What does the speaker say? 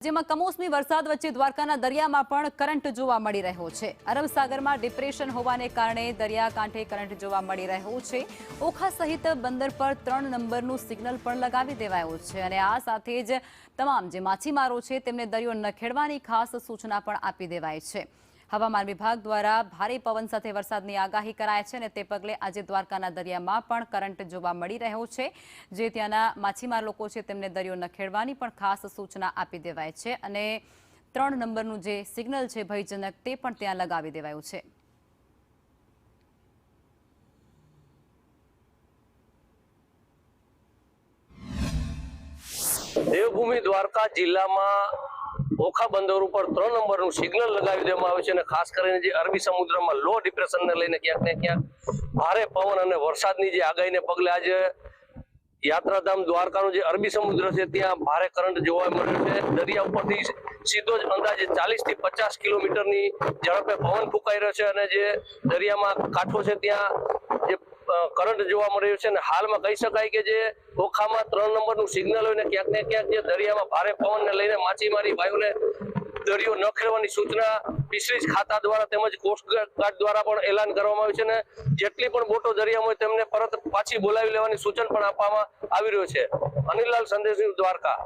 જેમાં કમોસમી વરસાદ વચ્ચે દ્વારકાના દરિયામાં પણ કરંટ જોવા મળી રહ્યો છે। અરબ સાગરમાં ડિપ્રેશન હોવાને કારણે દરિયાકાંઠે કરંટ જોવા મળી રહ્યો છે। ઓખા સહિત બંદર પર 3 નંબરનું સિગ્નલ પણ લગાવી દેવાયું છે અને આ સાથે જ તમામ જે માછીમારો છે તેમને દરિયો ન ખેડવાની ખાસ સૂચના પણ આપી દેવાઈ છે। હવામાન વિભાગ દ્વારા ભારે પવન સાથે વરસાદની આગાહી કરાઈ છે અને તે પગલે આજે દ્વારકાના દરિયામાં પણ કરંટ જોવા મળી રહ્યો છે। જે ત્યાંના માછીમાર લોકો છે તેમને દરિયો ન ખેડવાની પણ ખાસ સૂચના આપી દેવાઈ છે અને 3 નંબરનું જે સિગ્નલ છે ભયજનક તે પણ ત્યાં લગાવી દેવાયું છે। દેવભૂમિ દ્વારકા જિલ્લામાં ઓખા બંદર ઉપર 3 નંબરનું સિગ્નલ લગાવી દેવામાં આવ્યું છે અને ખાસ કરીને જે અરબી સમુદ્રમાં લો ડિપ્રેશનને લઈને ક્યાંક ને ક્યાંક ભારે પવન અને વરસાદની જે આગાહીને પગલે આજે યાત્રાધામ દ્વારકાનું જે અરબી સમુદ્ર છે ત્યાં ભારે કરંટ જોવા મળ્યો છે। દરિયા ઉપરથી સીધો જ અંદાજે 40 થી 50 કિલોમીટરની ઝડપે પવન ફૂંકાઈ રહ્યો છે અને જે દરિયામાં કાંઠો છે ત્યાં જે કરંટ જોવા મળી રહ્યો છે અને હાલમાં કહી શકાય કે જે ઓખામાં 3 નંબરનું સિગ્નલ હોય ને ક્યાંક જે દરિયામાં ભારે પવનને લઈને માછીમારી ભાઈઓને દરિયો ન ખેડવાની સૂચના ફિશરીઝ ખાતા દ્વારા તેમજ કોસ્ટગાર્ડ દ્વારા પણ એલાન કરવામાં આવ્યું છે અને જેટલી પણ બોટો દરિયામાં હોય તેમને પરત પાછી બોલાવી લેવાની સૂચન પણ આપવામાં આવી રહ્યું છે। અનિલ લાલ સંદેશ, દ્વારકા।